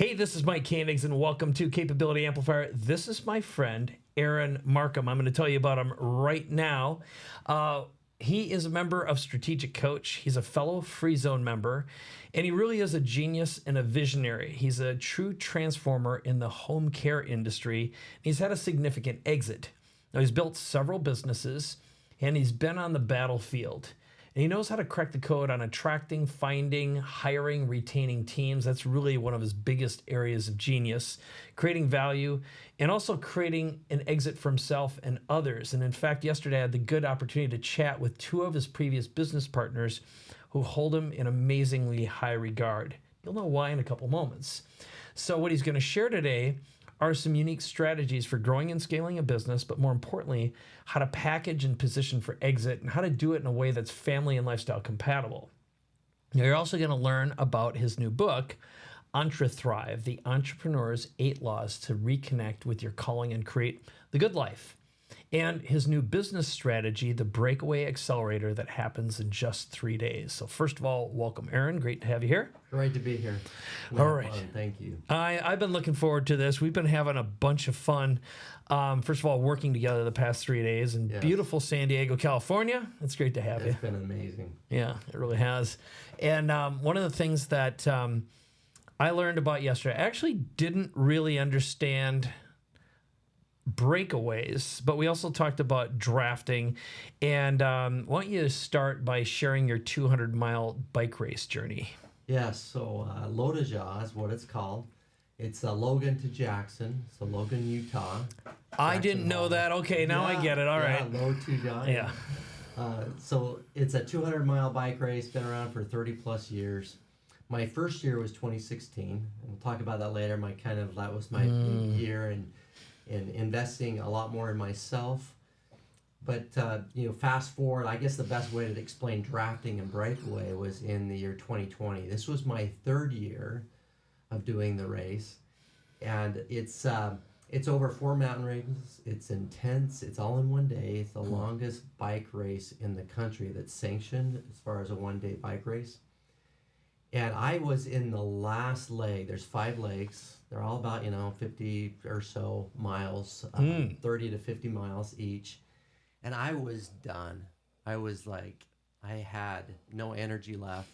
Hey, this is Mike Koenigs, and welcome to Capability Amplifier. This is my friend, Aaron Marcum. I'm going to tell you about him right now. He is a member of Strategic Coach. He's a fellow Free Zone member, and he really is a genius and a visionary. He's a true transformer in the home care industry. He's had a significant exit. Now, he's built several businesses, and he's been on the battlefield. And he knows how to crack the code on attracting, finding, hiring, retaining teams. That's really one of his biggest areas of genius, creating value, and also creating an exit for himself and others. And in fact, yesterday I had the good opportunity to chat with two of his previous business partners who hold him in amazingly high regard. You'll know why in a couple moments. So what he's going to share today are some unique strategies for growing and scaling a business, but more importantly, how to package and position for exit and how to do it in a way that's family and lifestyle compatible. Now, you're also going to learn about his new book, Thrive, The Entrepreneur's 8 Laws to Reconnect with Your Calling and Create the Good Life, and his new business strategy, the Breakaway Accelerator that happens in just 3 days. So first of all, welcome, Aaron. Great to have you here. Great to be here. All right. Fun. Thank you. I've been looking forward to this. We've been having a bunch of fun. First of all, working together the past 3 days in beautiful San Diego, California. It's great to have you. It's been amazing. Yeah, it really has. And one of the things that I learned about yesterday, I actually didn't really understand breakaways, but we also talked about drafting. And I want you to start by sharing your 200-mile bike race journey. Yeah, so Lodajaw is what it's called. It's Logan to Jackson, so Logan, Utah. I didn't know that. Okay, now I get it. All right. Lodajaw. Yeah. So it's a 200-mile bike race, been around for 30-plus years. My first year was 2016, and we'll talk about that later. That was my big year in investing a lot more in myself. But, fast forward, I guess the best way to explain drafting and breakaway was in the year 2020. This was my third year of doing the race. And it's over 4 mountain ranges. It's intense. It's all in one day. It's the longest bike race in the country that's sanctioned as far as a one-day bike race. And I was in the last leg. There's 5 legs. They're all about, 50 or so miles, 30 to 50 miles each. And I was done. I was like, I had no energy left.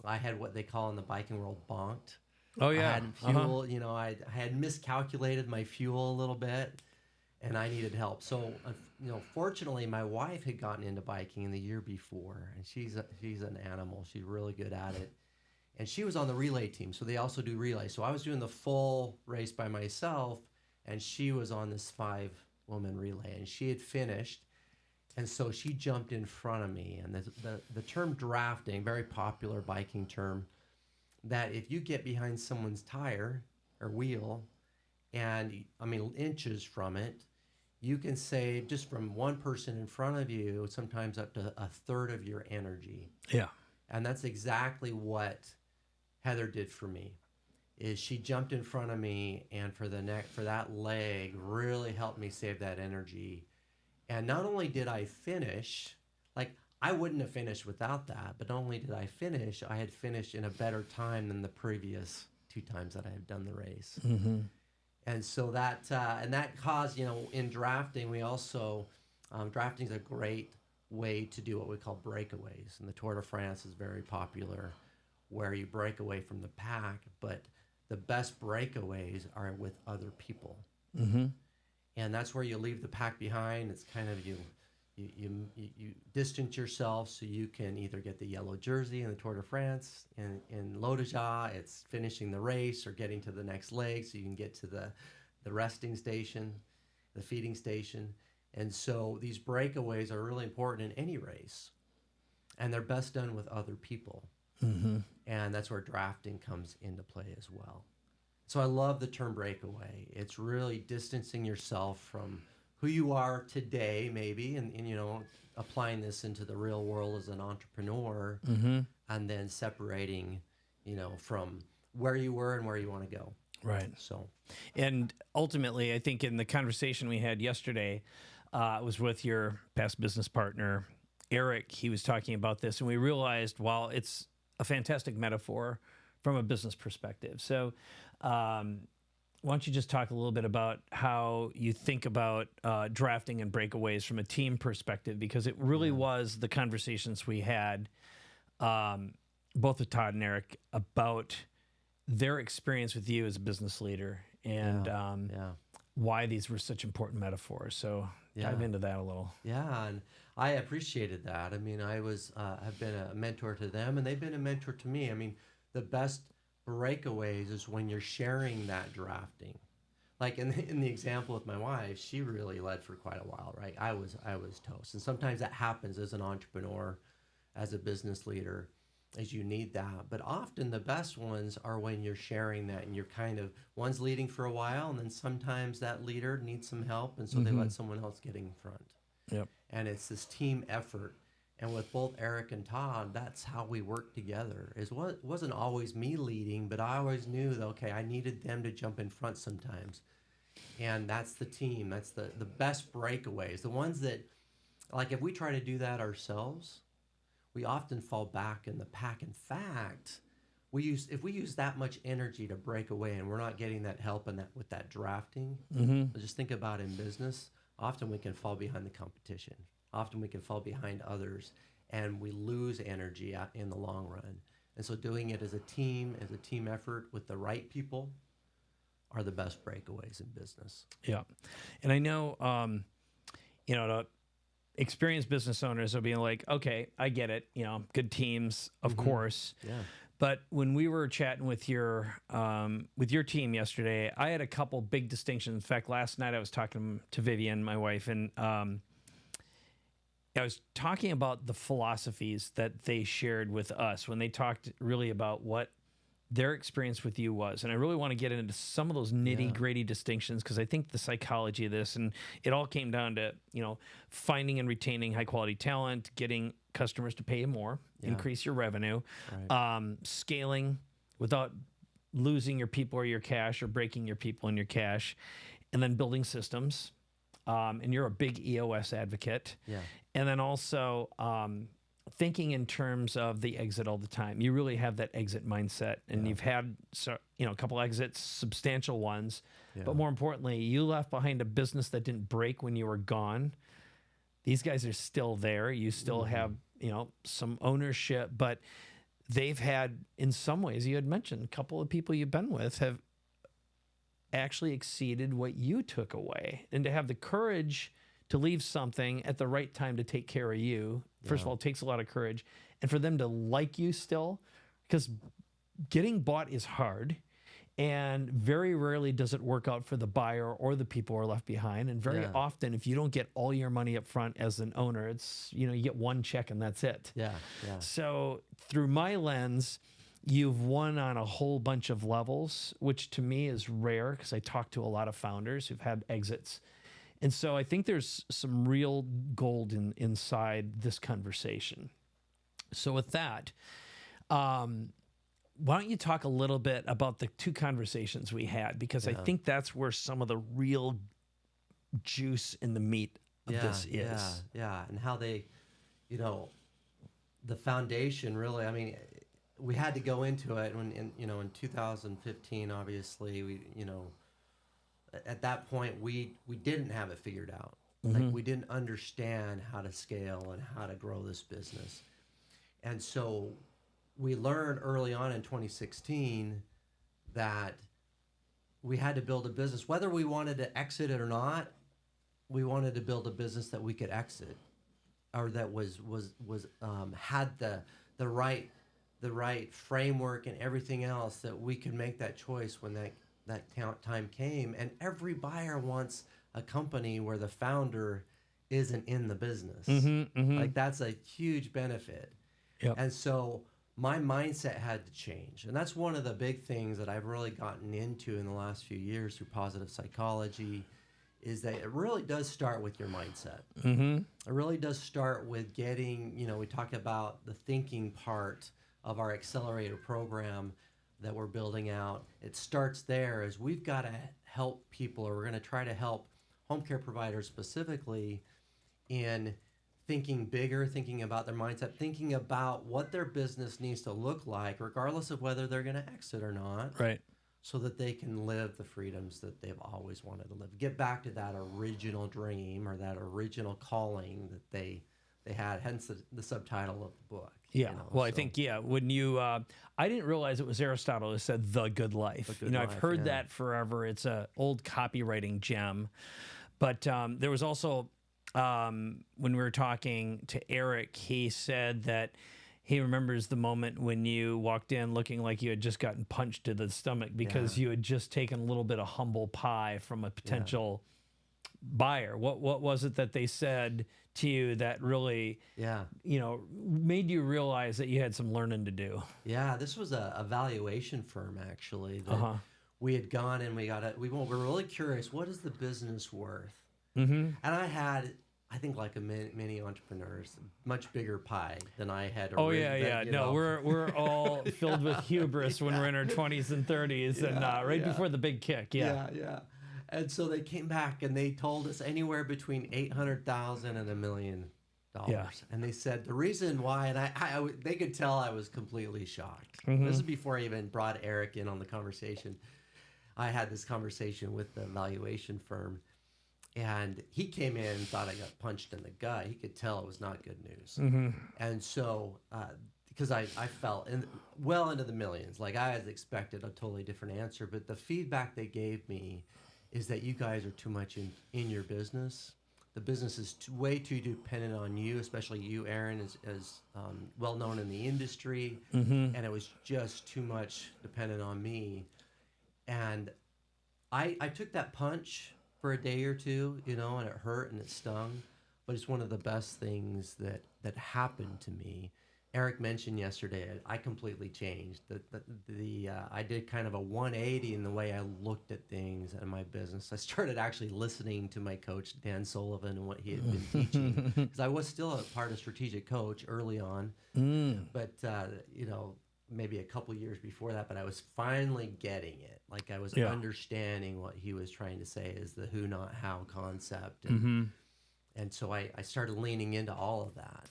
I had what they call in the biking world bonked. Oh, yeah. I had fuel, I had miscalculated my fuel a little bit, and I needed help. So, fortunately, my wife had gotten into biking in the year before, and she's an animal. She's really good at it. And she was on the relay team, so they also do relay. So I was doing the full race by myself, and she was on this 5-woman relay, and she had finished. And so she jumped in front of me. And the term drafting, very popular biking term, that if you get behind someone's tire or wheel, and inches from it, you can save just from one person in front of you, sometimes up to a third of your energy. Yeah. And that's exactly what Heather did for me. Is she jumped in front of me, and for that leg really helped me save that energy. And not only did I finish, I wouldn't have finished without that, but not only did I finish, I had finished in a better time than the previous 2 times that I had done the race. Mm-hmm. And so that caused, in drafting, we also, drafting is a great way to do what we call breakaways. And the Tour de France is very popular, where you break away from the pack, but the best breakaways are with other people. Mm-hmm. And that's where you leave the pack behind. It's kind of you distance yourself so you can either get the yellow jersey in the Tour de France. In Lodajaw, it's finishing the race or getting to the next leg so you can get to the resting station, the feeding station. And so these breakaways are really important in any race. And they're best done with other people. Mm-hmm. And that's where drafting comes into play as well. So I love the term breakaway. It's really distancing yourself from who you are today, maybe, and applying this into the real world as an entrepreneur, and then separating, from where you were and where you want to go. Right. So, and ultimately, I think in the conversation we had yesterday, it was with your past business partner, Eric. He was talking about this, and we realized while it's a fantastic metaphor from a business perspective. So why don't you just talk a little bit about how you think about drafting and breakaways from a team perspective, because it really was the conversations we had, both with Todd and Eric, about their experience with you as a business leader and why these were such important metaphors. So dive into that a little. Yeah, and I appreciated that. I mean, I've been a mentor to them, and they've been a mentor to me. I mean, the best breakaways is when you're sharing that drafting. Like in the example with my wife, she really led for quite a while, right? I was toast, and sometimes that happens as an entrepreneur, as a business leader, as you need that. But often the best ones are when you're sharing that, and you're kind of one's leading for a while, and then sometimes that leader needs some help, and so they let someone else get in front. Yep. And it's this team effort. And with both Eric and Todd, that's how we work together. It wasn't always me leading, but I always knew that, okay, I needed them to jump in front sometimes. And that's the team. That's the best breakaways. The ones that, like, if we try to do that ourselves, we often fall back in the pack. In fact, if we use that much energy to break away and we're not getting that help and with that drafting, just think about in business, often we can fall behind the competition. Often we can fall behind others, and we lose energy in the long run. And so doing it as a team effort with the right people are the best breakaways in business. Yeah. And I know, the experienced business owners will be like, okay, I get it. Good teams, of course. Yeah. But when we were chatting with your team yesterday, I had a couple big distinctions. In fact, last night I was talking to Vivian, my wife, and I was talking about the philosophies that they shared with us when they talked really about what their experience with you was. And I really want to get into some of those nitty-gritty distinctions, because I think the psychology of this, and it all came down to, finding and retaining high-quality talent, getting customers to pay you more, increase your revenue, scaling without losing your people or your cash or breaking your people and your cash, and then building systems. And you're a big EOS advocate. Yeah. And then also thinking in terms of the exit all the time. You really have that exit mindset, and you've had a couple exits, substantial ones. Yeah. But more importantly, you left behind a business that didn't break when you were gone. These guys are still there. You still have some ownership, but they've had, in some ways, you had mentioned a couple of people you've been with have actually exceeded what you took away. And to have the courage to leave something at the right time to take care of you, first of all, it takes a lot of courage. And for them to like you still, because getting bought is hard, and very rarely does it work out for the buyer or the people who are left behind. And very often, if you don't get all your money up front as an owner, it's, you get one check and that's it. Yeah. So through my lens, you've won on a whole bunch of levels, which to me is rare, because I talk to a lot of founders who've had exits. And so I think there's some real gold inside this conversation. So with that, why don't you talk a little bit about the two conversations we had? Because I think that's where some of the real juice in the meat of this is. Yeah. And how they, the foundation really, I mean, we had to go into it when, in 2015, obviously, we, at that point, we didn't have it figured out. Like, we didn't understand how to scale and how to grow this business. And so we learned early on in 2016 that we had to build a business. Whether we wanted to exit it or not, we wanted to build a business that we could exit, or that was had the right framework and everything else, that we could make that choice when that time came. And every buyer wants a company where the founder isn't in the business. Like, that's a huge benefit. Yep. And so my mindset had to change. And that's one of the big things that I've really gotten into in the last few years through positive psychology, is that it really does start with your mindset. It really does start with getting, we talk about the thinking part of our accelerator program that we're building out. It starts there, as we've got to help people, or we're going to try to help home care providers specifically, in thinking bigger, thinking about their mindset, thinking about what their business needs to look like, regardless of whether they're going to exit or not, Right. so that they can live the freedoms that they've always wanted to live. Get back to that original dream or that original calling that they had, hence the subtitle of the book. Yeah. Well, I think, when you, I didn't realize it was Aristotle who said the good life. The Good I've Life, heard that forever. It's a old copywriting gem. But there was also, when we were talking to Eric, he said that he remembers the moment when you walked in looking like you had just gotten punched to the stomach because you had just taken a little bit of humble pie from a potential buyer. What was it that they said to you that really, made you realize that you had some learning to do? Yeah, this was a valuation firm, actually, that we had gone and we were really curious, what is the business worth? And I had, I think, like many entrepreneurs, much bigger pie than I had. We're all filled with hubris when we're in our 20s and 30s and before the big kick. Yeah. And so they came back and they told us anywhere between $800,000 and $1 million. And they said the reason why, and they could tell I was completely shocked. This is before I even brought Eric in on the conversation. I had this conversation with the valuation firm, and he came in and thought I got punched in the gut. He could tell it was not good news. And so, because I fell well into the millions, like I had expected a totally different answer, but the feedback they gave me is that you guys are too much in your business. The business is way too dependent on you, especially you, Aaron, as well known in the industry, and it was just too much dependent on me. And I took that punch for a day or two, and it hurt and it stung, but it's one of the best things that happened to me. Eric mentioned yesterday, I completely changed. I did kind of a 180 in the way I looked at things in my business. I started actually listening to my coach, Dan Sullivan, and what he had been teaching, because I was still a part of Strategic Coach early on, but maybe a couple years before that, but I was finally getting it. Like I was understanding what he was trying to say is the who, not how concept. And so I started leaning into all of that.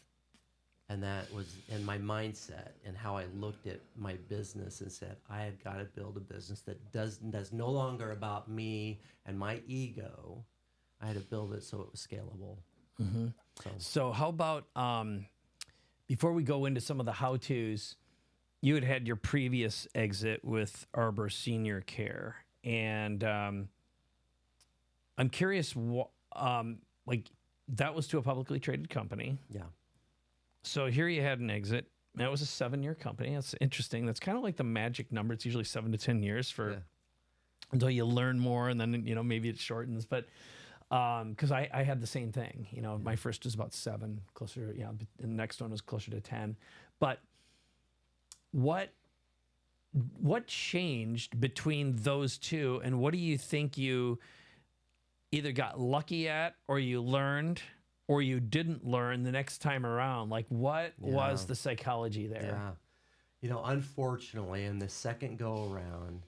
And that was in my mindset and how I looked at my business and said, I have got to build a business that's no longer about me and my ego. I had to build it so it was scalable. So how about, before we go into some of the how-tos, you had your previous exit with Arbor Senior Care. And I'm curious, that was to a publicly traded company. Yeah. So here you had an exit. That was a 7-year company. That's interesting. That's kind of like the magic number. It's usually 7 to 10 years until you learn more, and then maybe it shortens. But because I had the same thing. My first was about 7, closer. And the next one was closer to 10. But what changed between those two, and what do you think you either got lucky at, or you learned, or you didn't learn the next time around? Like, what was the psychology there? Yeah. Unfortunately, in the second go around,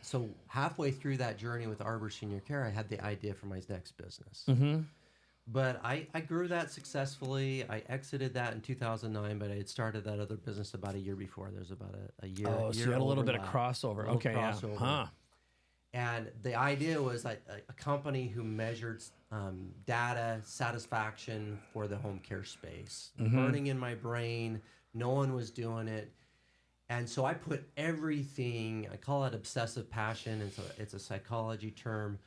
so halfway through that journey with Arbor Senior Care, I had the idea for my next business. But I grew that successfully. I exited that in 2009, but I had started that other business about a year before. There's about a year. Oh, so you had a little bit of crossover. Crossover. Yeah. And the idea was a company who measured data satisfaction for the home care space. Burning in my brain. No one was doing it. And so I put everything, I call it obsessive passion. It's a psychology term,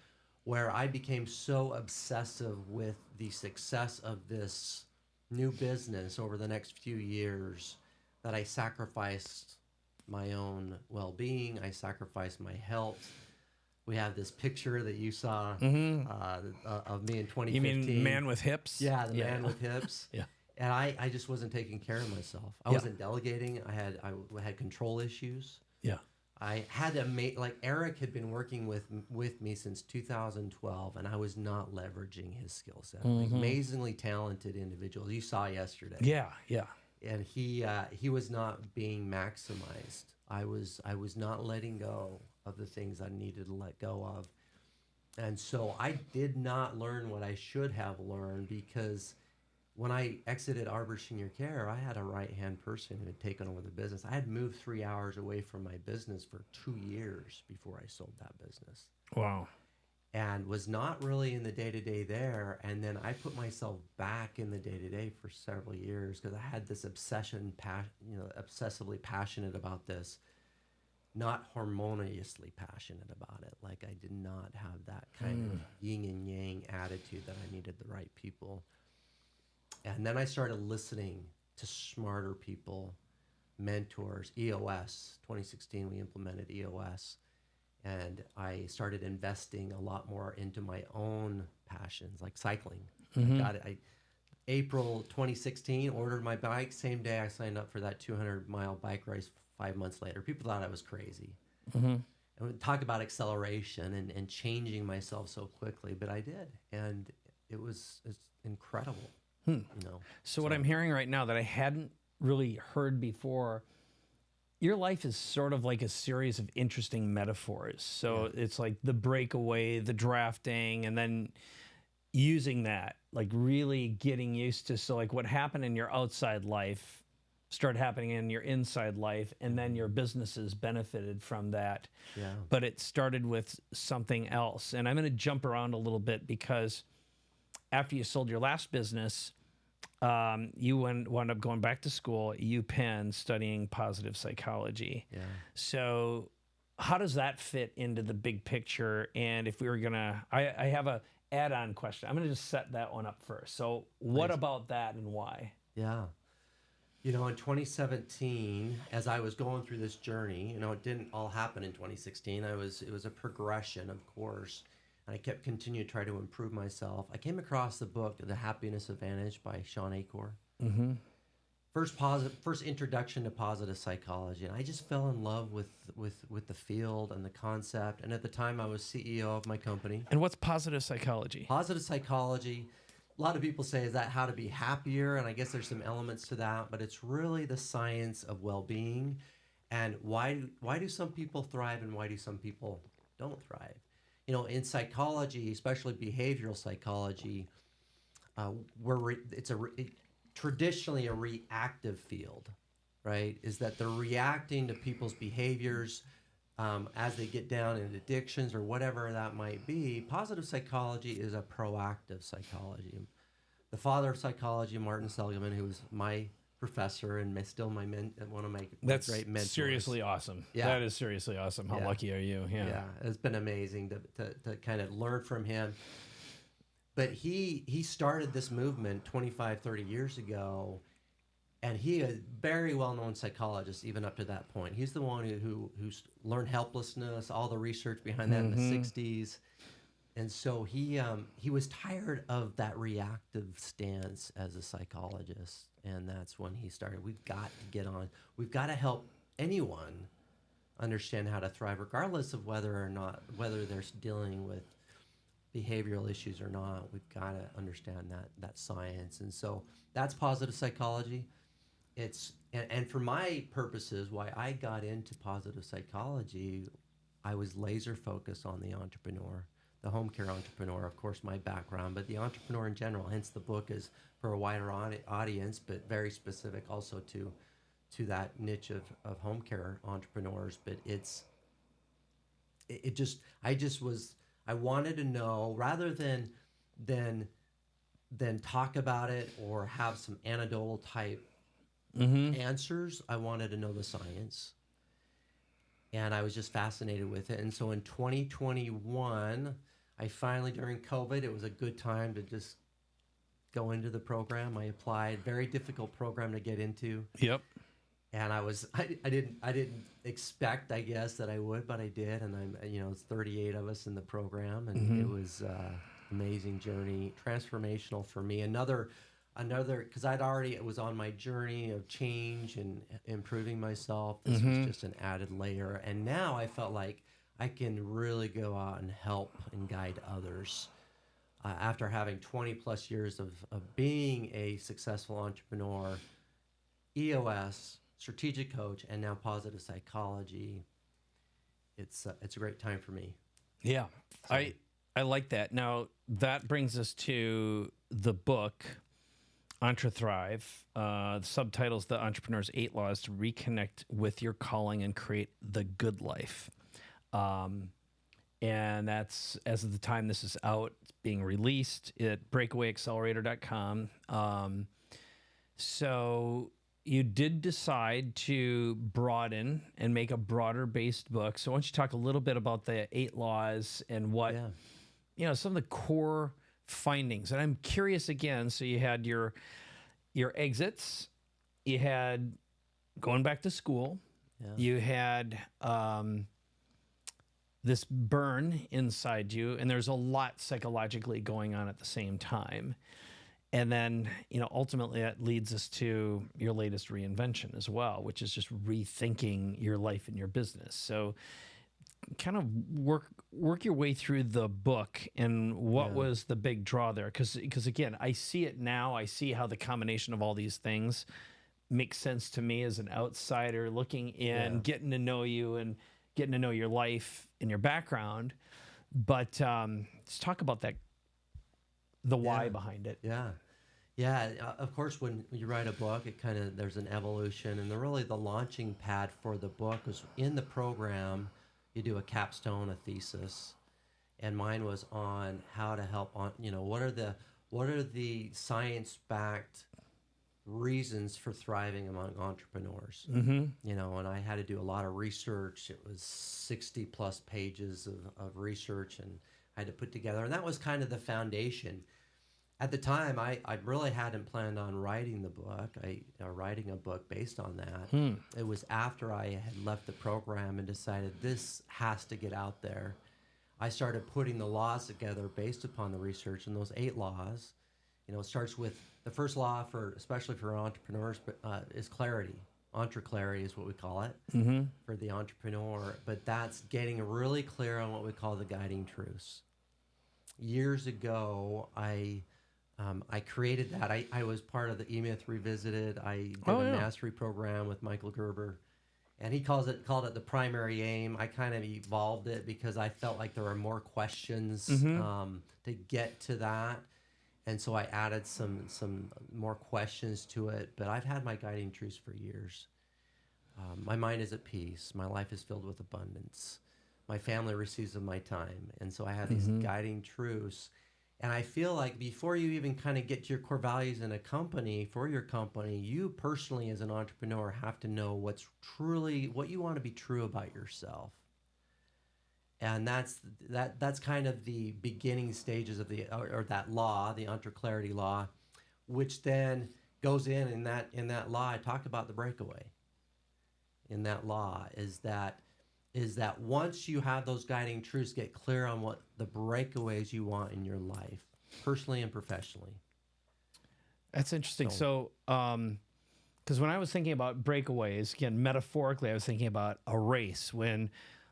where I became so obsessive with the success of this new business over the next few years that I sacrificed my own well-being. I sacrificed my health. We have this picture that you saw of me in 2015. You mean man with hips? Yeah, the man with hips. Yeah. And I just wasn't taking care of myself. I wasn't delegating. I had control issues. Yeah. I had to make, like Eric had been working with me since 2012, and I was not leveraging his skill set. Like, amazingly talented individual. You saw yesterday. Yeah. And he was not being maximized. I was not letting go of the things I needed to let go of. And so I did not learn what I should have learned, because when I exited Arbor Senior Care, I had a right-hand person who had taken over the business. I had moved 3 hours away from my business for 2 years before I sold that business, Wow. and was not really in the day-to-day there. And then I put myself back in the day-to-day for several years, because I had this obsession, obsessively passionate about this, not harmoniously passionate about it. Like, I did not have that kind of yin and yang attitude that I needed the right people. And then I started listening to smarter people, mentors. EOS, 2016, we implemented EOS. And I started investing a lot more into my own passions, like cycling. I got it. April 2016, ordered my bike. Same day I signed up for that 200-mile bike race 5 months later. People thought I was crazy. And we talk about acceleration and changing myself so quickly, but I did. And it's incredible. So what I'm hearing right now that I hadn't really heard before, your life is sort of like a series of interesting metaphors. So it's like the breakaway, the drafting, and then using that, like really getting used to, so like what happened in your outside life started happening in your inside life, and then your businesses benefited from that. Yeah. But it started with something else. And I'm going to jump around a little bit, because after you sold your last business, you wound up going back to school at UPenn studying positive psychology. Yeah. So how does that fit into the big picture? And if we were gonna, I have a add-on question. I'm gonna just set that one up first. So what about that and why? Yeah. In 2017, as I was going through this journey, it didn't all happen in 2016. It was a progression, of course. And I kept continuing to try to improve myself. I came across the book, The Happiness Advantage by Sean Acor. First introduction to positive psychology. And I just fell in love with the field and the concept. And at the time, I was CEO of my company. And what's positive psychology? Positive psychology, a lot of people say, is that how to be happier? And I guess there's some elements to that, but it's really the science of well-being. And why do some people thrive and why do some people don't thrive? In psychology, especially behavioral psychology, it's traditionally a reactive field, right? Is that they're reacting to people's behaviors as they get down in addictions or whatever that might be. Positive psychology is a proactive psychology. The father of psychology, Martin Seligman, who was my professor and still one of my great mentors. That's seriously awesome. Yeah. That is seriously awesome. How lucky are you? Yeah, it's been amazing to kind of learn from him. But he started this movement 25, 30 years ago, and he is a very well-known psychologist even up to that point. He's the one who learned helplessness, all the research behind that in the 60s. And so he was tired of that reactive stance as a psychologist, and that's when he started. We've got to get on. We've got to help anyone understand how to thrive, regardless of whether they're dealing with behavioral issues or not. We've got to understand that science, and so that's positive psychology. And for my purposes, why I got into positive psychology, I was laser focused on the entrepreneur. The home care entrepreneur, of course, my background, but the entrepreneur in general. Hence, the book is for a wider audience, but very specific also to that niche of home care entrepreneurs. But I wanted to know, rather than talk about it or have some anecdotal type answers. I wanted to know the science. And I was just fascinated with it. And so in 2021, I finally, during COVID, it was a good time to just go into the program. I applied. Very difficult program to get into. Yep. And I didn't expect, I guess, that I would, but I did. And it's 38 of us in the program, and it was amazing journey, transformational for me. Another, because it was on my journey of change and improving myself. This was just an added layer. And now I felt like I can really go out and help and guide others. After having 20 plus years of being a successful entrepreneur, EOS, strategic coach, and now positive psychology, it's a great time for me. Yeah. So, I I like that. Now, that brings us to the book, Entre Thrive. The subtitle's The Entrepreneur's 8 Laws to Reconnect with Your Calling and Create the Good Life. And that's, as of the time this is out, it's being released at breakawayaccelerator.com. So you did decide to broaden and make a broader based book. So why don't you talk a little bit about the 8 laws and what, some of the core findings. And I'm curious again, so you had your exits, you had going back to school, you had this burn inside you, and there's a lot psychologically going on at the same time. And then, ultimately that leads us to your latest reinvention as well, which is just rethinking your life and your business. So kind of work your way through the book and what was the big draw there? Because again, I see it now. I see how the combination of all these things makes sense to me as an outsider looking in, getting to know you and getting to know your life and your background. But let's talk about that, the why behind it. Yeah, of course, when you write a book, there's an evolution, and the launching pad for the book was in the program. You do a capstone, a thesis, and mine was on how to help on, what are the science-backed reasons for thriving among entrepreneurs. And I had to do a lot of research. It was 60 plus pages of research, and I had to put together, and that was kind of the foundation. At the time, I really hadn't planned on writing the book, writing a book based on that. It was after I had left the program and decided this has to get out there. I started putting the laws together based upon the research, and those 8 laws, it starts with the first law especially for entrepreneurs, is clarity. Entre-clarity is what we call it for the entrepreneur, but that's getting really clear on what we call the guiding truths. Years ago, I created that. I was part of the E-Myth Revisited. I did a mastery program with Michael Gerber, and he called it the primary aim. I kind of evolved it because I felt like there were more questions to get to that, and so I added some more questions to it. But I've had my guiding truths for years. My mind is at peace. My life is filled with abundance. My family receives of my time, and so I have these guiding truths. And I feel like before you even kind of get to your core values in a company, for your company, you personally as an entrepreneur have to know what you want to be true about yourself. And that's kind of the beginning stages of or that law, the Entre-clarity law, which then goes in that law. I talk about the breakaway. In that law is that once you have those guiding truths, get clear on what the breakaways you want in your life, personally and professionally. That's interesting. So, because when I was thinking about breakaways, again, metaphorically, I was thinking about a race. When,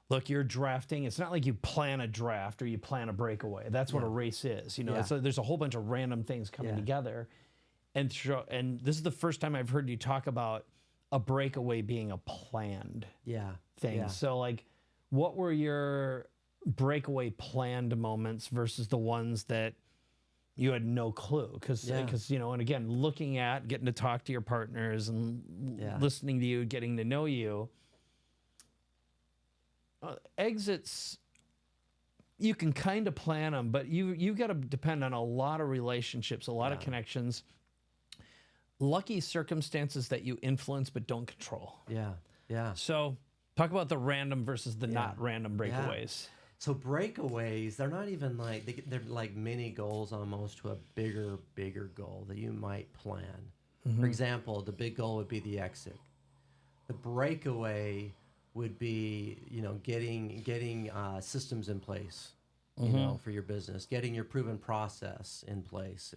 look, you're drafting, it's not like you plan a draft or you plan a breakaway. That's what a race is. So there's a whole bunch of random things coming together. And this is the first time I've heard you talk about a breakaway being a planned thing. Yeah. So what were your breakaway planned moments versus the ones that you had no clue? Because and again, looking at, getting to talk to your partners and listening to you, getting to know you, exits, you can kind of plan them, but you got to depend on a lot of relationships, a lot of connections, lucky circumstances that you influence but don't control. So talk about the random versus the not random breakaways. So breakaways, they're not even they're like mini goals almost to a bigger goal that you might plan. For example, the big goal would be the exit. The breakaway would be, getting systems in place, for your business, getting your proven process in place,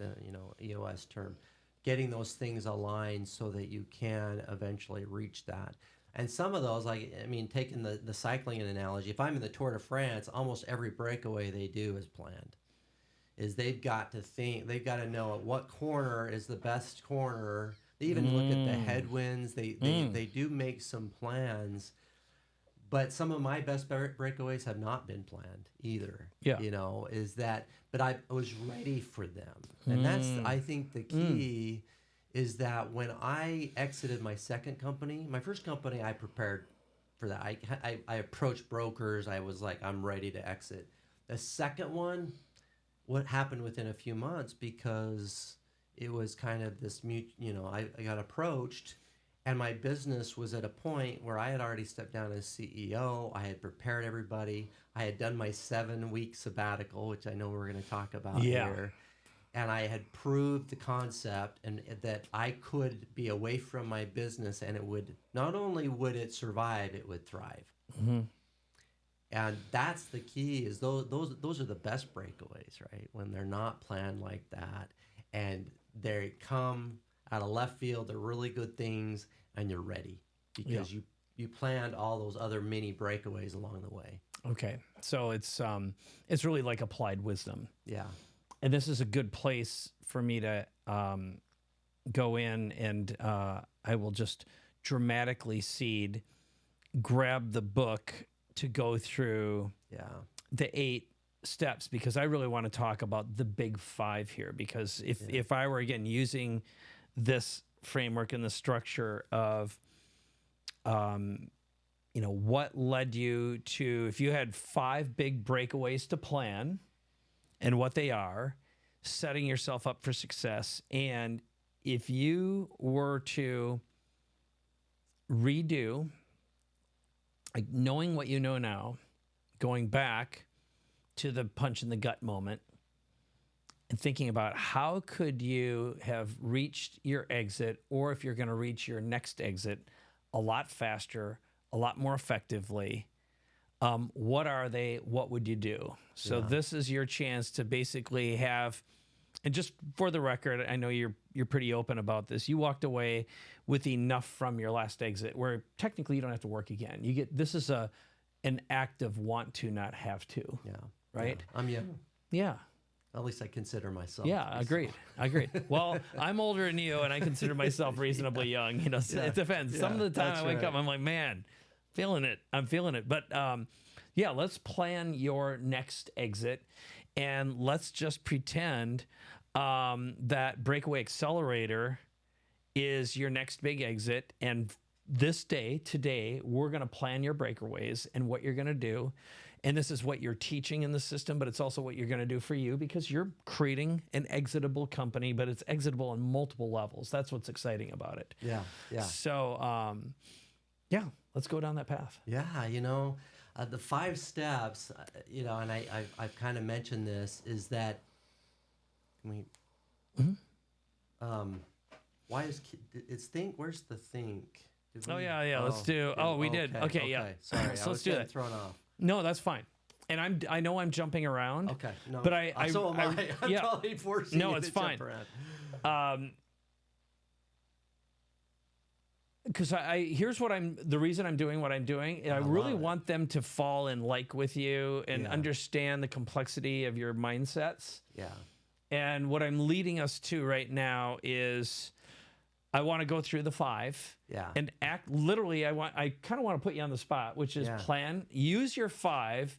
EOS term, getting those things aligned so that you can eventually reach that. And some of those, taking the cycling analogy, if I'm in the Tour de France, almost every breakaway they do is planned. They've got to know at what corner is the best corner. They even look at the headwinds. They do make some plans, But some of my best breakaways have not been planned either. Yeah. Is that, but I was ready for them. And that's, I think the key is that when I exited my second company, my first company, I prepared for that. I approached brokers. I was like, I'm ready to exit. The second one, what happened within a few months, because it was kind of this I got approached, and my business was at a point where I had already stepped down as CEO. I had prepared everybody. I had done my 7-week sabbatical, which I know we're going to talk about here. And I had proved the concept and that I could be away from my business, and it would, not only would it survive, it would thrive. Mm-hmm. And that's the key, is those are the best breakaways, right? When they're not planned like that, and they come out of left field, they're really good things, and you're ready because you planned all those other mini breakaways along the way. Okay, so it's really like applied wisdom. Yeah. And this is a good place for me to go in, and I will just dramatically grab the book to go through the 8 steps, because I really want to talk about the big 5 here. Because if I were, again, using this framework and the structure of, what led you to, if you had 5 big breakaways to plan and what they are, setting yourself up for success. And if you were to redo, like knowing what you know now, going back to the punch in the gut moment and thinking about how could you have reached your exit, or if you're going to reach your next exit, a lot faster, a lot more effectively. What are they? What would you do? So this is your chance to basically have, and just for the record, I know you're pretty open about this. You walked away with enough from your last exit where technically you don't have to work again. This is an act of want to, not have to. Yeah. Right? Yeah. I'm young. Yeah. At least I consider myself. Yeah, agreed. Well, I'm older than you, and I consider myself reasonably young. It depends. Some of the time I wake up, I'm like, man, I'm feeling it. But let's plan your next exit, and let's just pretend that Breakaway Accelerator is your next big exit. And today, we're going to plan your breakaways and what you're going to do. And this is what you're teaching in the system, but it's also what you're going to do for you, because you're creating an exitable company, but it's exitable on multiple levels. That's what's exciting about it. Yeah. So, let's go down that path. Yeah, the 5 steps, and I've kind of mentioned this, is that why is it's think? Where's the think? Let's do. We did. Okay, yeah. Sorry, so let's do that. Thrown off. No, that's fine. And I know I'm jumping around. Okay, no, but I so am I. I'm probably forcing you it's to fine. jump around. Because here's the reason I'm doing what I'm doing. I really want them to fall in like with you and understand the complexity of your mindsets. Yeah. And what I'm leading us to right now is, I want to go through the 5 and act literally. I kind of want to put you on the spot, which is plan, use your 5.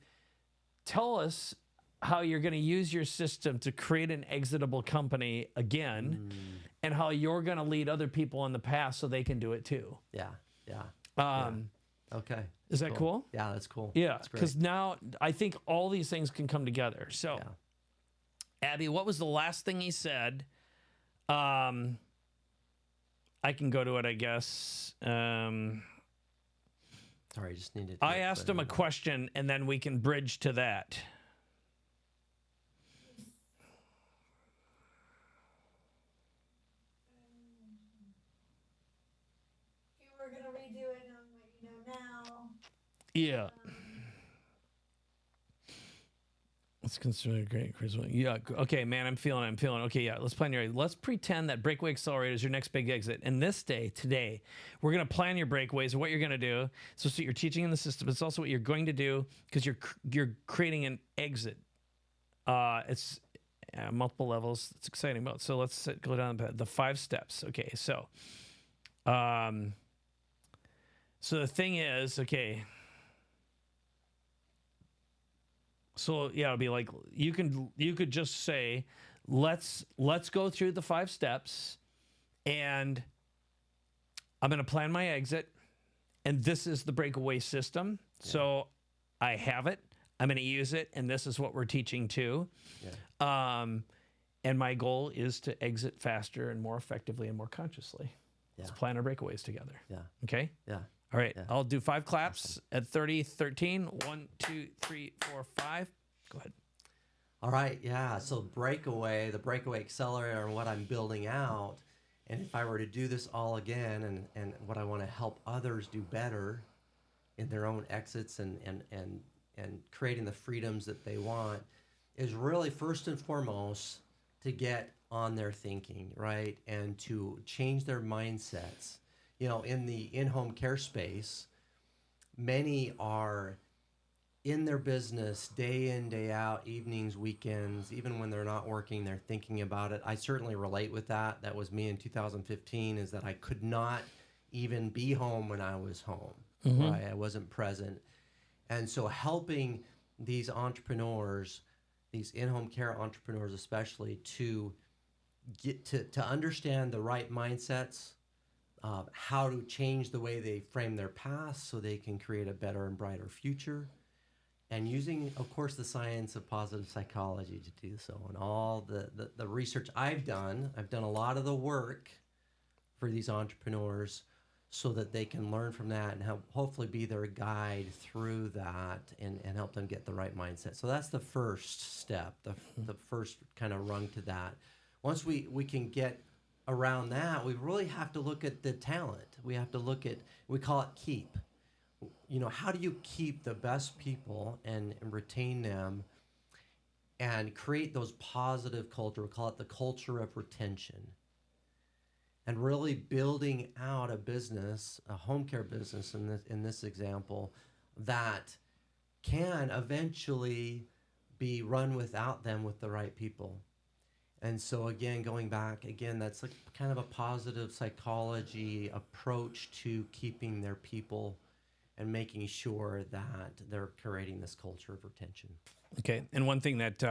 Tell us how you're going to use your system to create an exitable company again, and how you're going to lead other people in the past so they can do it too. Yeah. Okay. Is that cool? Yeah, that's cool. Yeah, because now I think all these things can come together. So, Abby, what was the last thing he said? I can go to it, I guess. Sorry, I just needed to. I asked him a question, and then we can bridge to that. If you were going to redo it on what you know now. Yeah. Let's consider great charisma. Yeah. Okay, man, I'm feeling it. Okay, yeah. Let's plan let's pretend that Breakaway Accelerator is your next big exit. And today, we're going to plan your breakaways and what you're going to do. So you're teaching in the system. It's also what you're going to do, because you're creating an exit. It's multiple levels. It's exciting. So let's go down the 5 steps. Okay, so the thing is, okay, So yeah, it'll be like you could just say, let's go through the 5 steps, and I'm going to plan my exit, and this is the breakaway system. Yeah. So I have it. I'm going to use it, and this is what we're teaching too. Yeah. And my goal is to exit faster and more effectively and more consciously. Yeah. Let's plan our breakaways together. Yeah. Okay? Yeah. All right. Yeah. I'll do 5 claps at 30, 13. 1, 2, 3, 4, 5. Go ahead. All right. Yeah. So the breakaway accelerator and what I'm building out. And if I were to do this all again and what I want to help others do better in their own exits and creating the freedoms that they want is really first and foremost to get on their thinking, right? And to change their mindsets. You know, in the in-home care space, many are in their business day in, day out, evenings, weekends, even when they're not working, they're thinking about it. I certainly relate with that. That was me in 2015, is that I could not even be home when I was home, right? I wasn't present. And so helping these entrepreneurs, these in-home care entrepreneurs especially, to get to understand the right mindsets, how to change the way they frame their past so they can create a better and brighter future, and using, of course, the science of positive psychology to do so. And all the research I've done a lot of the work for these entrepreneurs so that they can learn from that and hopefully be their guide through that and help them get the right mindset. So that's the first step, the first kind of rung to that. Once we can get around that, we really have to look at the talent. We have to look at, we call it keep. You know, how do you keep the best people and retain them and create those positive culture? We call it the culture of retention. And really building out a business, a home care business in this example, that can eventually be run without them with the right people. And so again, going back, that's like kind of a positive psychology approach to keeping their people and making sure that they're creating this culture of retention. Okay. And one thing that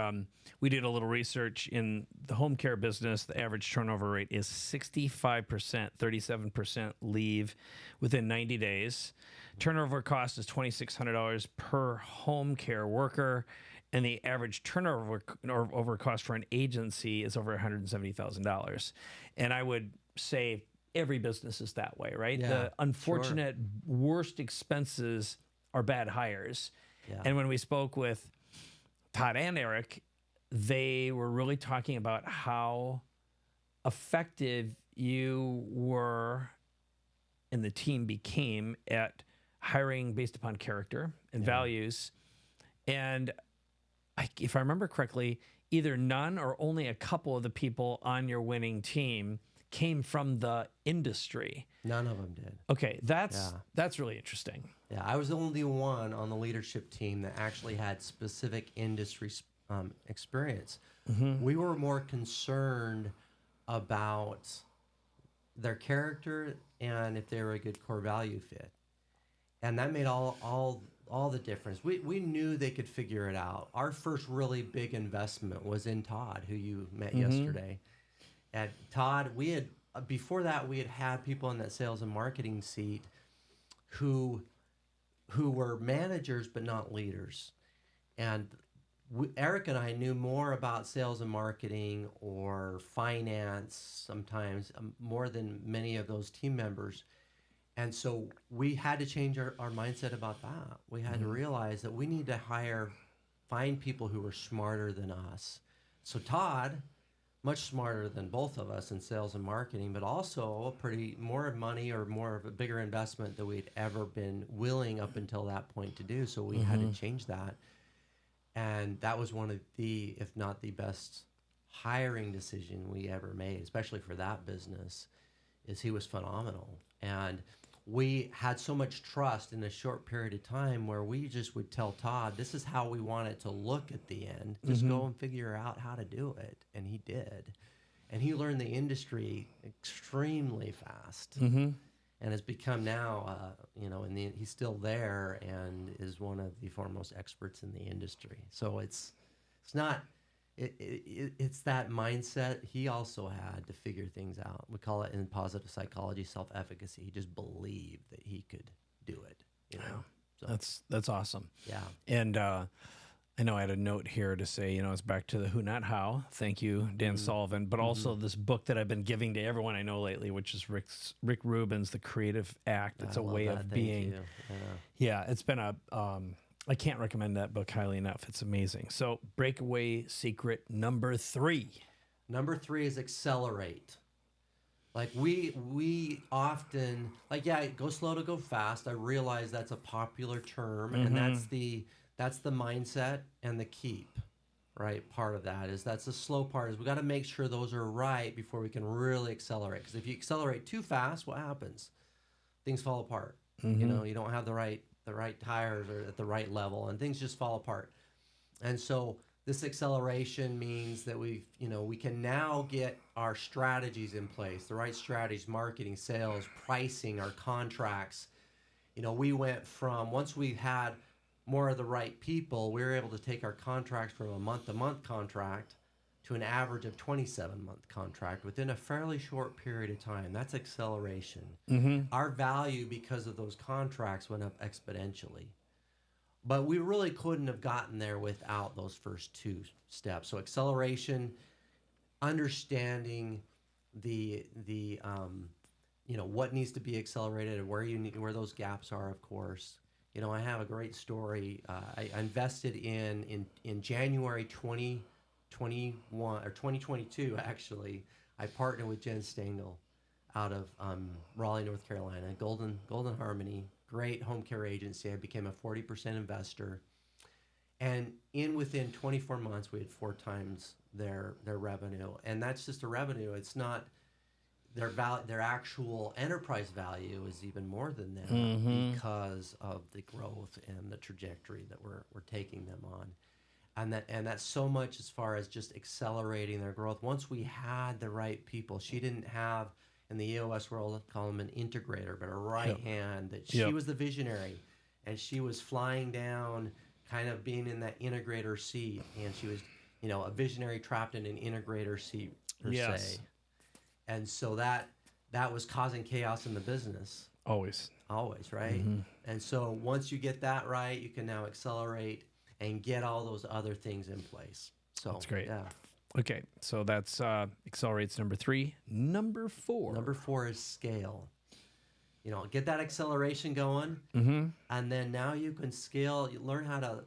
we did a little research in the home care business, the average turnover rate is 65%, 37% leave within 90 days. Turnover cost is $2,600 per home care worker. And the average turnover cost for an agency is over $170,000. And I would say every business is that way, right? Yeah, the unfortunate worst expenses are bad hires. Yeah. And when we spoke with Todd and Eric, they were really talking about how effective you were and the team became at hiring based upon character and values. And if I remember correctly, either none or only a couple of the people on your winning team came from the industry. None of them did. Okay, that's really interesting. Yeah, I was the only one on the leadership team that actually had specific industry experience. Mm-hmm. We were more concerned about their character and if they were a good core value fit. And that made all the difference. We knew they could figure it out. Our first really big investment was in Todd, who you met yesterday. And Todd, before that, we had people in that sales and marketing seat who were managers but not leaders. And Eric and I knew more about sales and marketing or finance sometimes more than many of those team members. And so we had to change our mindset about that. We had to realize that we need to find people who were smarter than us. So Todd, much smarter than both of us in sales and marketing, but also more money or more of a bigger investment than we'd ever been willing up until that point to do. So we had to change that. And that was one of the, if not the best hiring decision we ever made, especially for that business, is he was phenomenal. And we had so much trust in a short period of time where we just would tell Todd, this is how we want it to look at the end. Just go and figure out how to do it. And he did. And he learned the industry extremely fast. and has become now, he's still there and is one of the foremost experts in the industry. So it's not, it's that mindset he also had to figure things out. We call it in positive psychology self-efficacy. He just believed that he could do it. So That's awesome. yeah. And I know I had a note here to say, it's back to the who, not how. Thank you, Dan Sullivan. But also this book that I've been giving to everyone I know lately, which is Rick Rubin's The Creative Act. It's a way of being. Yeah, it's been I can't recommend that book highly enough. It's amazing. So breakaway secret number 3. Number 3 is accelerate. Like we often, go slow to go fast. I realize that's a popular term, and that's the mindset and the keep, right? Part of that is that's the slow part is we got to make sure those are right before we can really accelerate. Because if you accelerate too fast, what happens? Things fall apart. You don't have the right tires or at the right level, and things just fall apart. And so this acceleration means that we can now get our strategies in place, the right strategies, marketing, sales, pricing, our contracts. We went from, once we had more of the right people, we were able to take our contracts from a month-to-month contract to an average of 27-month contract within a fairly short period of time. That's acceleration. Our value because of those contracts went up exponentially. But we really couldn't have gotten there without those first 2 steps. So acceleration, understanding the what needs to be accelerated and where those gaps are, of course. I have a great story. I invested in January 2021 or 2022 actually. I partnered with Jen Stengel out of Raleigh, North Carolina, Golden Harmony. Great home care agency. I became a 40% investor, and within 24 months, we had 4 times their revenue, and that's just a revenue. It's not their actual enterprise value is even more than that because of the growth and the trajectory that we're taking them on, and that's so much as far as just accelerating their growth. Once we had the right people, she didn't have. In the EOS world, I call him an integrator, but a right hand, that she was the visionary, and she was flying down, kind of being in that integrator seat, and she was, a visionary trapped in an integrator seat per se. And so that was causing chaos in the business. Always, right? And so once you get that right, you can now accelerate and get all those other things in place. So that's great. Yeah. Okay, so that's accelerates number 3. Number 4. Number 4 is scale. Get that acceleration going, and then now you can scale. You learn how to,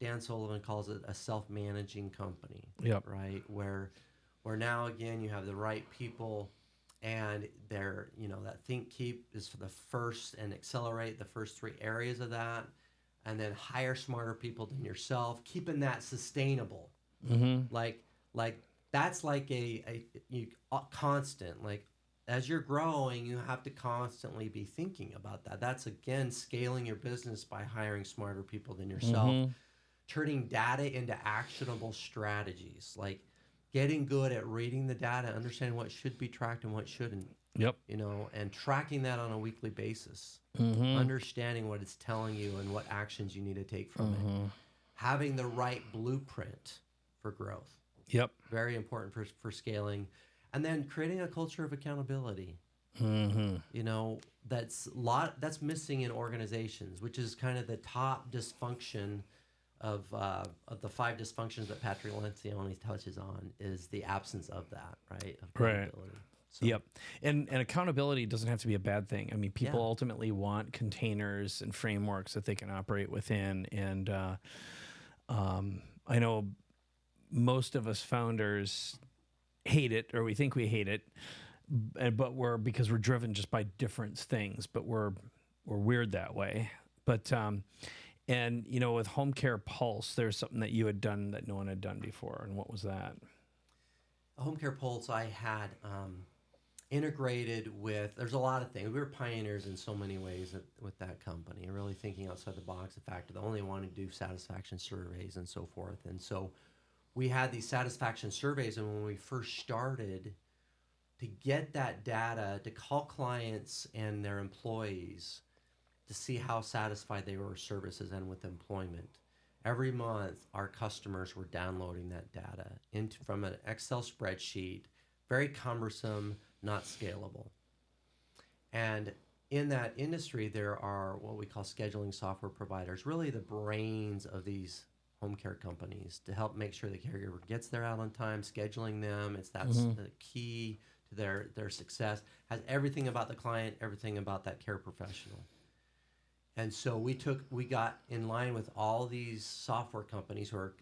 Dan Sullivan calls it a self-managing company. Right, where now again you have the right people, and they're, that think keep is for the first, and accelerate the first 3 areas of that, and then hire smarter people than yourself, keeping that sustainable. Like that's like a constant, like as you're growing, you have to constantly be thinking about that. That's again scaling your business by hiring smarter people than yourself, turning data into actionable strategies, like getting good at reading the data, understanding what should be tracked and what shouldn't. And tracking that on a weekly basis, understanding what it's telling you and what actions you need to take from it, having the right blueprint for growth. Very important for scaling. And then creating a culture of accountability. That's missing in organizations, which is kind of the top dysfunction of the 5 dysfunctions that Patrick Lencioni touches on, is the absence of that, right? Of accountability. So. And accountability doesn't have to be a bad thing. I mean, people ultimately want containers and frameworks that they can operate within. And I know most of us founders hate it, or we think we hate it, but because we're driven just by different things, but we're weird that way. But and with Home Care Pulse, there's something that you had done that no one had done before, and what was that? Home Care Pulse, I had integrated with. There's a lot of things. We were pioneers in so many ways with that company, really thinking outside the box. The fact that they only wanted to do satisfaction surveys and so forth, and so we had these satisfaction surveys, and when we first started to get that data, to call clients and their employees to see how satisfied they were with services and with employment. Every month, our customers were downloading that data from an Excel spreadsheet, very cumbersome, not scalable. And in that industry, there are what we call scheduling software providers, really the brains of these home care companies to help make sure the caregiver gets there out on time, scheduling them. That's the key to their success. Has everything about the client, everything about that care professional. And so we got in line with all these software companies who are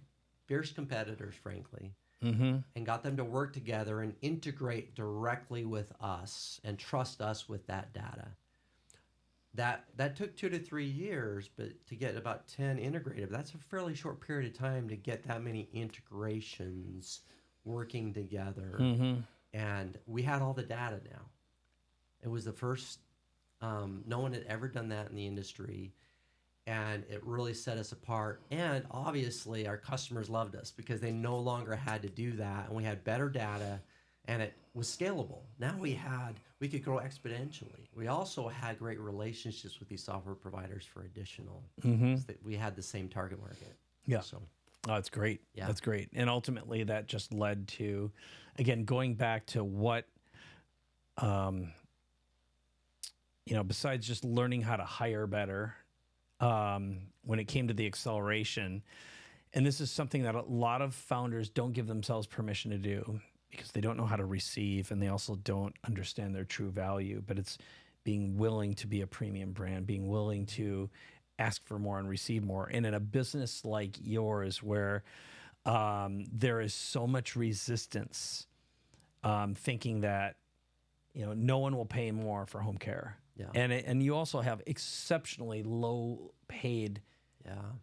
fierce competitors, frankly, and got them to work together and integrate directly with us and trust us with that data. That took 2 to 3 years, but to get about 10 integrated, that's a fairly short period of time to get that many integrations working together. And we had all the data now. It was the first, no one had ever done that in the industry. And it really set us apart. And obviously, our customers loved us because they no longer had to do that. And we had better data, and it was scalable. Now we could grow exponentially. We also had great relationships with these software providers for additional. We had the same target market. Yeah. So, oh, that's great. Yeah. That's great. And ultimately, that just led to, again, going back to what, besides just learning how to hire better, when it came to the acceleration, and this is something that a lot of founders don't give themselves permission to do because they don't know how to receive, and they also don't understand their true value, but it's being willing to be a premium brand, being willing to ask for more and receive more. And in a business like yours, where there is so much resistance, thinking that, no one will pay more for home care. Yeah. And you also have exceptionally low paid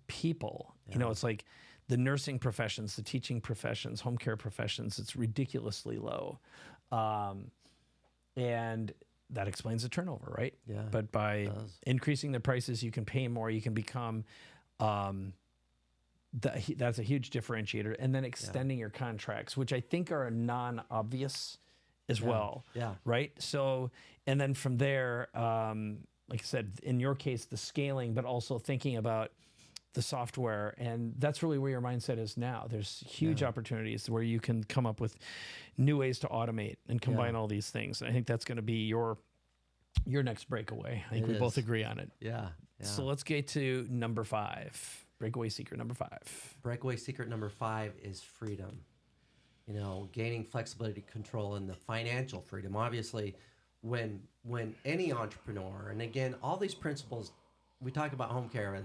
people. It's like the nursing professions, the teaching professions, home care professions, it's ridiculously low. And that explains the turnover, right? Yeah, but by increasing the prices, you can pay more, you can become, that's a huge differentiator. And then extending your contracts, which I think are non-obvious as well. Yeah. Right. So, and then from there, like I said, in your case, the scaling, but also thinking about the software. And that's really where your mindset is now. There's huge opportunities where you can come up with new ways to automate and combine all these things. And I think that's going to be your next breakaway. I think we both agree on it. Yeah. So let's get to number 5, breakaway secret number 5. Breakaway secret number 5 is freedom. Gaining flexibility, control, and the financial freedom. Obviously, when any entrepreneur, and again, all these principles, we talk about home care,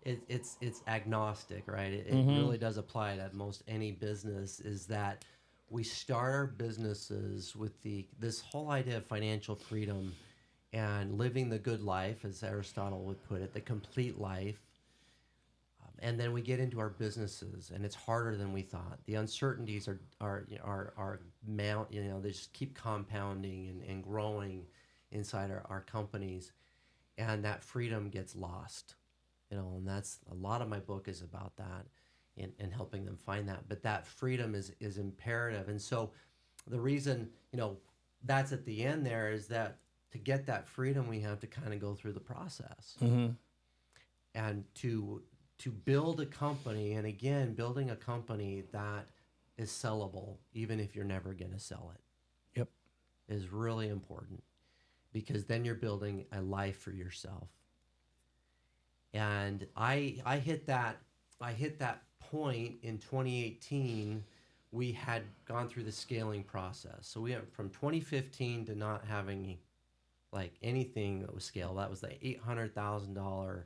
it's agnostic, right? It really does apply to most any business, is that we start our businesses with this whole idea of financial freedom and living the good life, as Aristotle would put it, the complete life. And then we get into our businesses, and it's harder than we thought. The uncertainties are they just keep compounding and growing inside our companies, and that freedom gets lost. And that's a lot of my book is about that, and helping them find that. But that freedom is imperative, and so the reason that's at the end there is that to get that freedom, we have to kind of go through the process, and to build a company, and again, building a company that is sellable, even if you're never going to sell it. Yep. Is really important, because then you're building a life for yourself. And I hit that point in 2018. We had gone through the scaling process. So we went from 2015 to not having anything that was scaled. That was the $800,000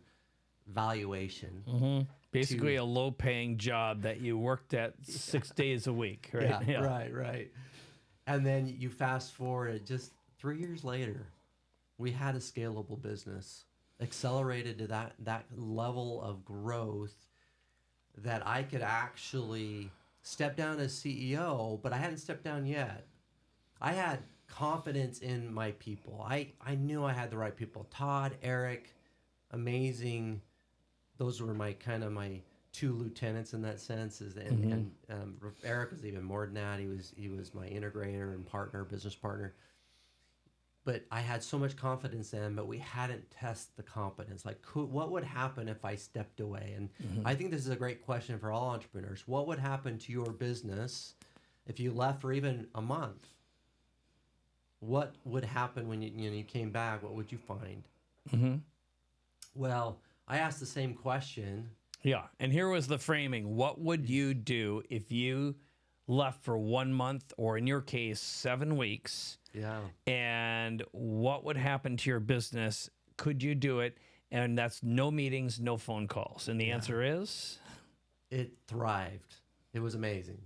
valuation. Basically a low-paying job that you worked at 6 days a week, right? Right. And then you fast forward, just 3 years later, we had a scalable business, accelerated to that level of growth that I could actually step down as CEO, but I hadn't stepped down yet. I had confidence in my people. I knew I had the right people. Todd, Eric, amazing. Those were my two lieutenants in that sense, and Eric was even more than that. He was my integrator and partner, business partner. But I had so much confidence in him, but we hadn't tested the competence. Like, what would happen if I stepped away? And I think this is a great question for all entrepreneurs. What would happen to your business if you left for even a month? What would happen when you came back? What would you find? Well, I asked the same question. Yeah, and here was the framing. What would you do if you left for 1 month, or in your case, 7 weeks? Yeah. And what would happen to your business? Could you do it? And that's no meetings, no phone calls. And the answer is? It thrived. It was amazing.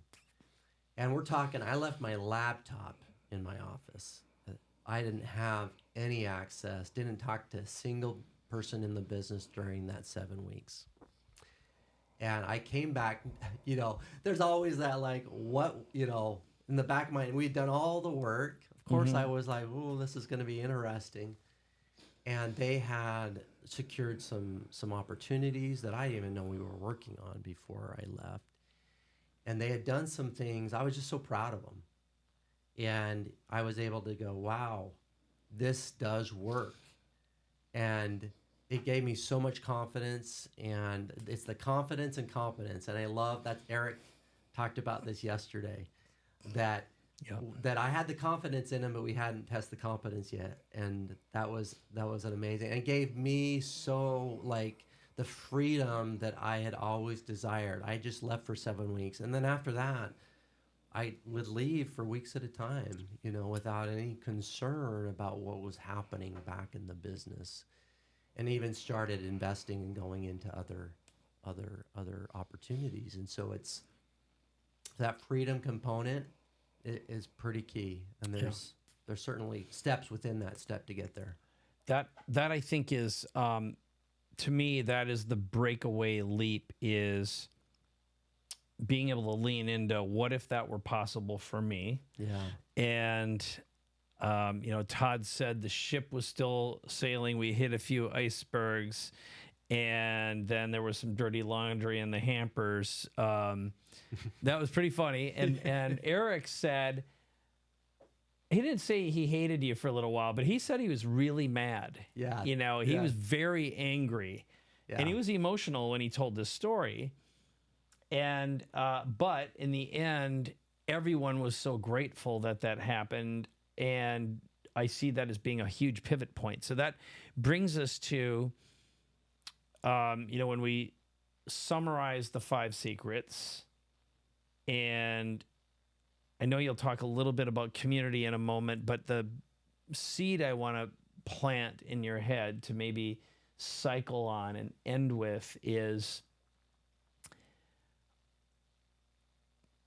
And we're talking, I left my laptop in my office. I didn't have any access, didn't talk to a single person in the business during that 7 weeks. And I came back, there's always that like, what, in the back of my mind, we'd done all the work. Of course, I was like, oh, this is going to be interesting. And they had secured some opportunities that I didn't even know we were working on before I left. And they had done some things. I was just so proud of them. And I was able to go, wow, this does work. And it gave me so much confidence. And it's the confidence and competence. And I love that Eric talked about this yesterday, that I had the confidence in him, but we hadn't tested the competence yet. And that was an amazing, and it gave me so like the freedom that I had always desired. I just left for 7 weeks. And then after that, I would leave for weeks at a time, without any concern about what was happening back in the business, and even started investing and going into other opportunities. And so it's that freedom component is pretty key. And there's certainly steps within that step to get there. That I think is, to me, that is the breakaway leap, is being able to lean into what if that were possible for me. Yeah. And, Todd said the ship was still sailing. We hit a few icebergs, and then there was some dirty laundry in the hampers. That was pretty funny. And Eric said, he didn't say he hated you for a little while, but he said he was really mad. Yeah. He was very angry. Yeah. And he was emotional when he told this story. And but in the end, everyone was so grateful that happened, and I see that as being a huge pivot point. So that brings us to, when we summarize the 5 secrets, and I know you'll talk a little bit about community in a moment, but the seed I want to plant in your head to maybe cycle on and end with is,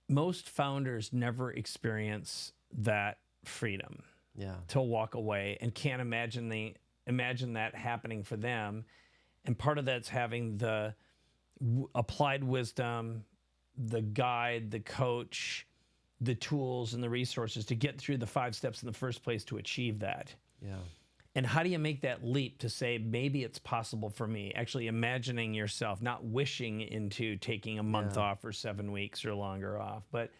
most founders never experience that freedom to walk away, and can't imagine that happening for them. And part of that's having the applied wisdom, the guide, the coach, the tools and the resources to get through the 5 steps in the first place to achieve that. Yeah. And how do you make that leap to say, maybe it's possible for me? Actually imagining yourself, not wishing into taking a month off or 7 weeks or longer off, but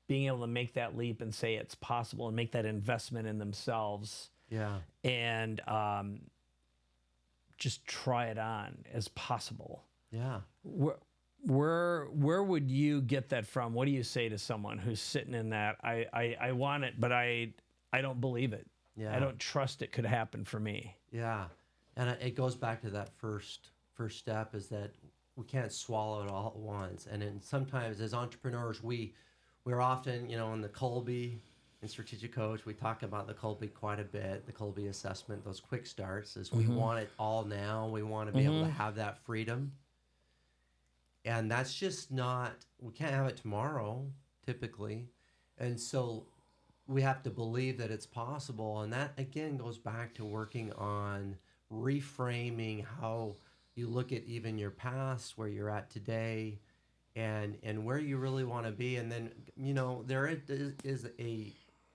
being able to make that leap and say it's possible, and make that investment in themselves. Yeah. And just try it on as possible. Yeah. Where would you get that from? What do you say to someone who's sitting in that, I want it, but I don't believe it. Yeah. I don't trust it could happen for me. Yeah. And it goes back to that first step, is that we can't swallow it all at once. And then sometimes as entrepreneurs, we're often, in the Kolbe and Strategic Coach, we talk about the Kolbe quite a bit, the Kolbe assessment, those quick starts, is we want it all now. We want to be able to have that freedom. And that's just not, we can't have it tomorrow, typically. And so we have to believe that it's possible. And that, again, goes back to working on reframing how you look at even your past, where you're at today, and where you really want to be. And then, there is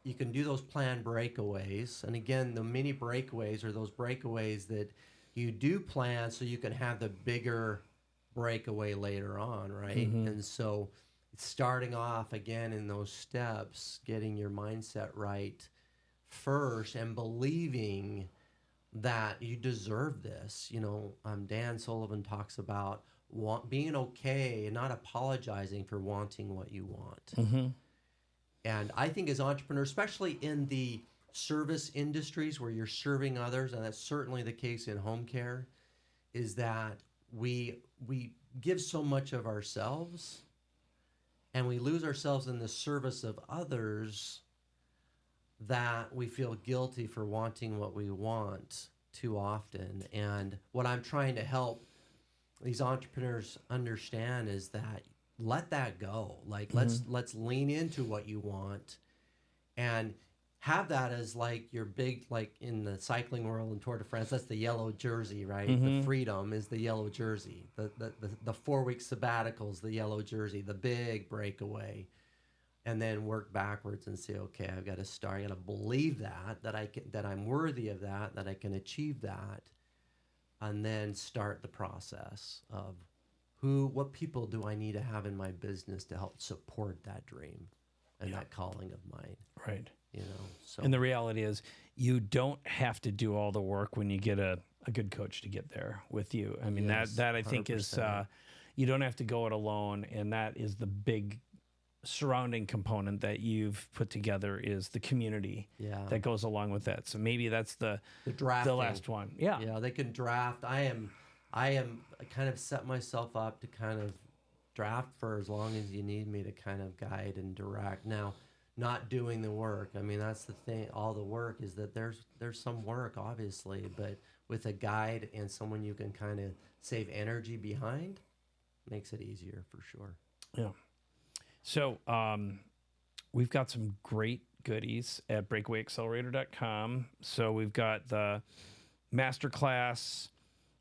you can do those planned breakaways. And again, the mini breakaways are those breakaways that you do plan so you can have the bigger breakaway later on, right? And so starting off again in those steps, getting your mindset right first and believing that you deserve this. Dan Sullivan talks about being okay and not apologizing for wanting what you want. And I think as entrepreneurs, especially in the service industries where you're serving others, and that's certainly the case in home care, is that we give so much of ourselves and we lose ourselves in the service of others that we feel guilty for wanting what we want too often. And what I'm trying to help these entrepreneurs understand is that let that go. Like let's lean into what you want and have that as like your big, like in the cycling world in Tour de France, that's the yellow jersey, right? The freedom is the yellow jersey. The 4-week sabbatical is the yellow jersey, the big breakaway. And then work backwards and say, okay, I've got to start. I got to believe that I'm worthy of that I can achieve that, and then start the process of what people do I need to have in my business to help support that dream and that calling of mine. Right. So. And the reality is, you don't have to do all the work when you get a good coach to get there with you. I mean, Yes, that I think 100%. is, you don't have to go it alone, and that is the big surrounding component that you've put together is the community that goes along with that. So maybe that's the drafting. the last one. Yeah. Yeah, they can draft. I kind of set myself up to kind of draft for as long as you need me to kind of guide and direct. Now, not doing the work. I mean, that's the thing. All the work is that there's some work, obviously, but with a guide and someone you can kind of save energy behind, makes it easier for sure. Yeah. So we've got some great goodies at breakawayaccelerator.com. So we've got the masterclass,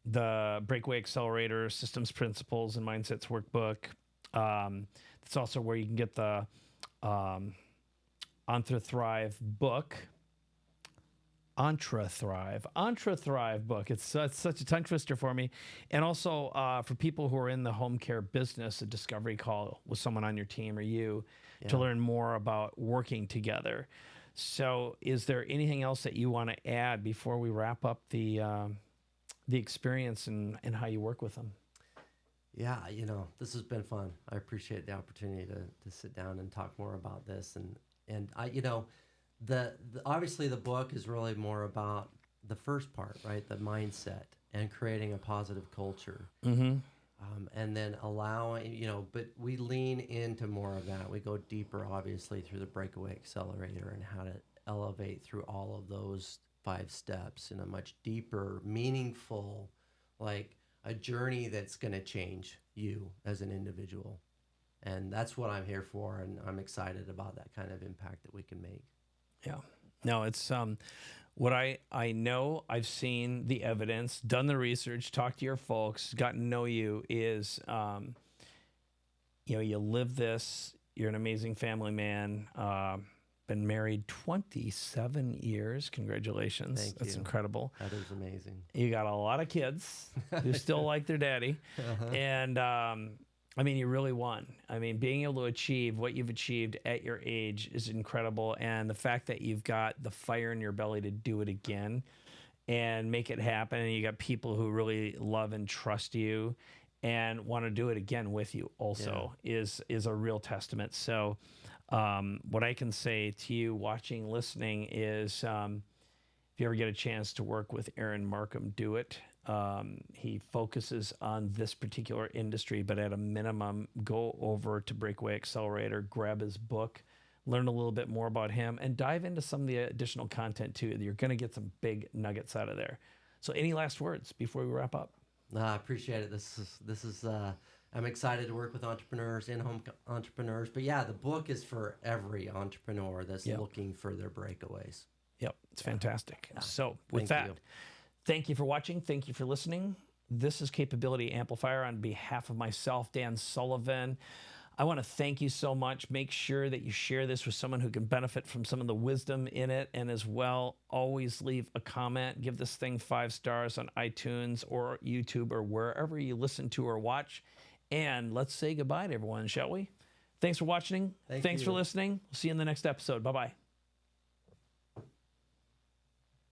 the Breakaway Accelerator Systems Principles and Mindsets Workbook. It's also where you can get the Entre Thrive book. Entre Thrive book. It's such a tongue twister for me. And also for people who are in the home care business, a discovery call with someone on your team or you to learn more about working together. So is there anything else that you want to add before we wrap up the experience and how you work with them? Yeah, this has been fun. I appreciate the opportunity to sit down and talk more about this. And I, obviously the book is really more about the first part, right? The mindset and creating a positive culture. And then allowing, but we lean into more of that. We go deeper, obviously, through the Breakaway Accelerator and how to elevate through all of those 5 steps in a much deeper, meaningful, like a journey that's going to change you as an individual. And that's what I'm here for. And I'm excited about that kind of impact that we can make. Yeah. No, it's what I know, I've seen the evidence, done the research, talked to your folks, gotten to know you is, you live this, you're an amazing family man, been married 27 years. Congratulations. Thank That's you. incredible. That is amazing. You got a lot of kids who still like their daddy. And, I mean, you really won. I mean, being able to achieve what you've achieved at your age is incredible. And the fact that you've got the fire in your belly to do it again and make it happen. And you got people who really love and trust you and want to do it again with you also is a real testament. So what I can say to you watching, listening is if you ever get a chance to work with Aaron Marcum, do it. He focuses on this particular industry, but at a minimum, go over to Breakaway Accelerator, grab his book, learn a little bit more about him, and dive into some of the additional content too. You're going to get some big nuggets out of there. So any last words before we wrap up? No, I appreciate it. This is I'm excited to work with entrepreneurs, in-home entrepreneurs. But yeah, the book is for every entrepreneur that's looking for their breakaways. Yep, it's fantastic. Yeah. So with Thank that, you. Thank you for watching. Thank you for listening. This is Capability Amplifier on behalf of myself, Dan Sullivan. I want to thank you so much. Make sure that you share this with someone who can benefit from some of the wisdom in it. And as well, always leave a comment. Give this thing 5 stars on iTunes or YouTube or wherever you listen to or watch. And let's say goodbye to everyone, shall we? Thanks for watching. Thanks for listening. We'll see you in the next episode. Bye-bye.